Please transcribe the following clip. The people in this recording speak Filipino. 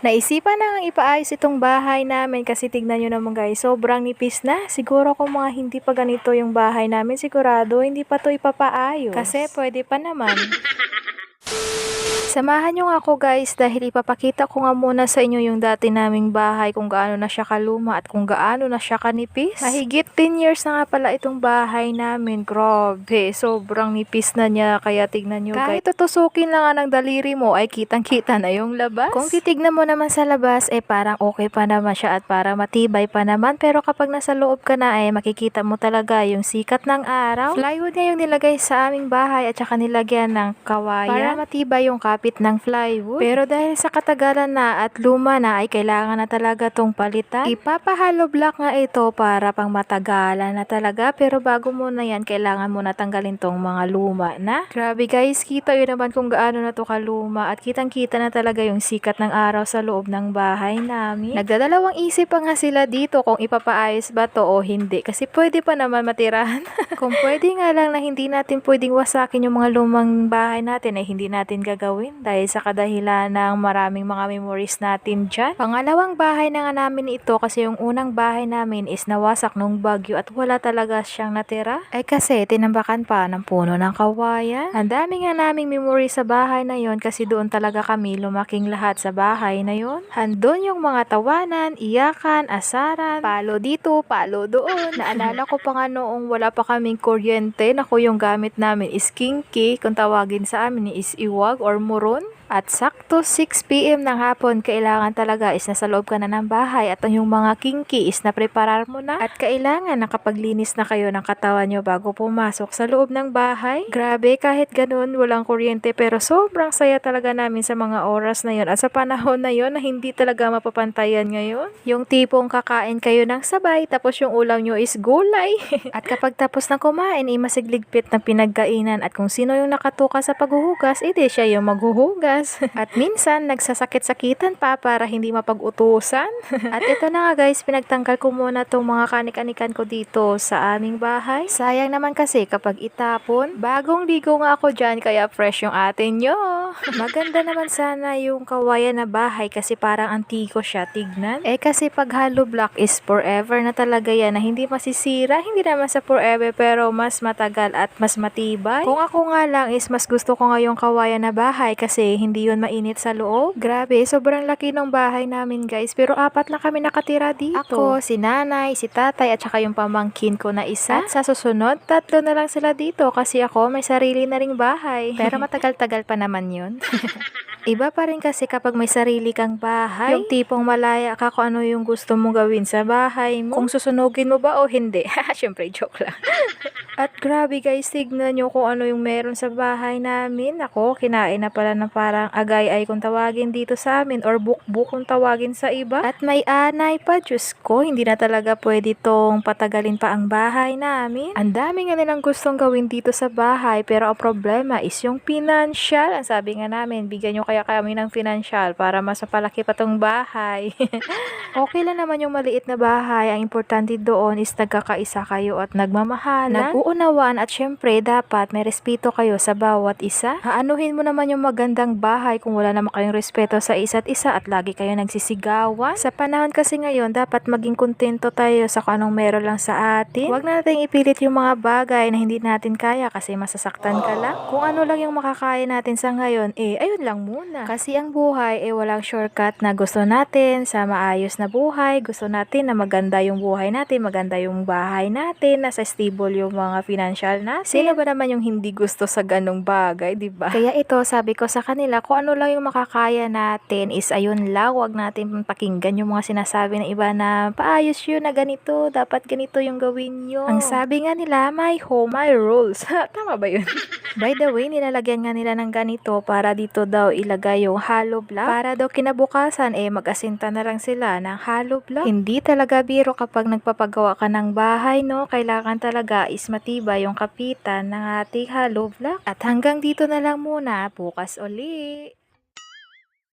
Naisipan na ngang ipaayos itong bahay namin kasi tignan nyo naman guys, sobrang nipis na. Siguro kung mga hindi pa ganito yung bahay namin, sigurado hindi pa to ipapaayos. Kasi pwede pa naman. Samahan nyo nga ako guys dahil ipapakita ko nga muna sa inyo yung dati naming bahay kung gaano na siya kaluma at kung gaano na siya kanipis. Mahigit 10 years na nga pala itong bahay namin. Grabe, sobrang nipis na niya kaya tignan nyo guys. Kahit tutusukin lang nga ng daliri mo ay kitang kita na yung labas. Kung titignan mo naman sa labas parang okay pa naman siya at parang matibay pa naman. Pero kapag nasa loob ka na makikita mo talaga yung sikat ng araw. Plywood nga yung nilagay sa aming bahay at saka nilagyan ng kawayan para matibay yung kapit ng plywood. Pero dahil sa katagalan na at luma na ay kailangan na talaga tong palitan. Ipapahalo block nga ito para pang matagalan na talaga. Pero bago mo na yan, kailangan mo na tanggalin tong mga luma na. Grabe guys, kita yun naman kung gaano na to kaluma at kitang kita na talaga yung sikat ng araw sa loob ng bahay namin. Nagdadalawang isip pa nga sila dito kung ipapaayos ba to o hindi. Kasi pwede pa naman matirahan. Kung pwede nga lang na hindi natin pwedeng wasakin yung mga lumang bahay natin ay hindi natin gagawin. Dahil sa kadahilan ng maraming mga memories natin dyan. Pangalawang bahay na nga namin ito kasi yung unang bahay namin is nawasak nung bagyo at wala talaga siyang natira. Ay kasi tinambakan pa ng puno ng kawayan. Ang dami nga naming memory sa bahay na yon kasi doon talaga kami lumaking lahat sa bahay na yon. Handon yung mga tawanan, iyakan, asaran, palo dito, palo doon. Naalala ko pa nga noong wala pa kaming kuryente, naku yung gamit namin is kinky, kung tawagin sa amin is iwag or muron. At sakto 6 PM ng hapon, kailangan talaga is nasa loob ka na ng bahay at yung mga kinky is napreparar mo na. At kailangan nakapaglinis na kayo ng katawan nyo bago pumasok sa loob ng bahay. Grabe, kahit ganun, walang kuryente pero sobrang saya talaga namin sa mga oras na yon at sa panahon na yon na hindi talaga mapapantayan ngayon. Yung tipong kakain kayo ng sabay tapos yung ulam nyo is gulay. At kapag tapos ng kumain, masigligpit ng pinagkainan at kung sino yung nakatuka sa paghuhugas, edi siya yung maghuhugas. At minsan, nagsasakit-sakitan pa para hindi mapag-utusan. At ito na nga guys, pinagtanggal ko muna itong mga kanik-anikan ko dito sa aming bahay. Sayang naman kasi kapag itapon, bagong ligo nga ako dyan kaya fresh yung atin nyo. Maganda naman sana yung kawayan na bahay kasi parang antiko siya, tignan. Kasi pag hollow block is forever na talaga yan na hindi masisira, hindi naman sa forever pero mas matagal at mas matibay. Kung ako nga lang is mas gusto ko nga yung kawayan na bahay kasi hindi yun mainit sa loob. Grabe, sobrang laki ng bahay namin guys. Pero 4 lang kami nakatira dito. Ako, si nanay, si tatay at saka yung pamangkin ko na isa. At sa susunod, 3 na lang sila dito kasi ako may sarili na ring bahay. Pero matagal-tagal pa naman yun. Iba pa rin kasi kapag may sarili kang bahay. Yung tipong malaya ka kung ano yung gusto mong gawin sa bahay mo. Kung susunugin mo ba o hindi. Siyempre, joke lang. At grabe guys, tignan nyo kung ano yung meron sa bahay namin. Ako, kinain na pala ng parang agay ay kung tawagin dito sa amin or bukbuk kung tawagin sa iba. At may anay pa, Diyos ko, hindi na talaga pwede tong patagalin pa ang bahay namin. Ang dami nga nilang gustong gawin dito sa bahay pero ang problema is yung financial. Ang sabi nga namin, bigyan nyo kaya kami ng financial para mas mapalaki pa tong bahay. Okay lang naman yung maliit na bahay. Ang importante doon is nagkakaisa kayo at nagmamahalan. Unawaan at syempre dapat may respeto kayo sa bawat isa. Aanuhin mo naman yung magandang bahay kung wala naman kayong respeto sa isa't isa at lagi kayo nagsisigawan. Sa panahon kasi ngayon, dapat maging kontento tayo sa kung anong meron lang sa atin. Huwag na natin ipilit yung mga bagay na hindi natin kaya kasi masasaktan ka lang. Kung ano lang yung makakaya natin sa ngayon, ayun lang muna. Kasi ang buhay, walang shortcut na gusto natin sa maayos na buhay. Gusto natin na maganda yung buhay natin, maganda yung bahay natin, nasa stable yung mga financial natin. Sino ba naman yung hindi gusto sa ganong bagay, di ba? Kaya ito, sabi ko sa kanila, kung ano lang yung makakaya natin is ayun lang, wag natin pakinggan yung mga sinasabi ng iba na paayos yun na ganito, dapat ganito yung gawin nyo. Ang sabi nga nila, my home, my rules. Tama ba yun? By the way, nilalagyan nga nila ng ganito para dito daw ilagay yung hollow block. Para daw kinabukasan, mag-asinta na lang sila ng hollow block. Hindi talaga biro kapag nagpapagawa ka ng bahay, no? Kailangan talaga is matibay yung kapitan ng ating hollow block. At hanggang dito na lang muna, bukas uli.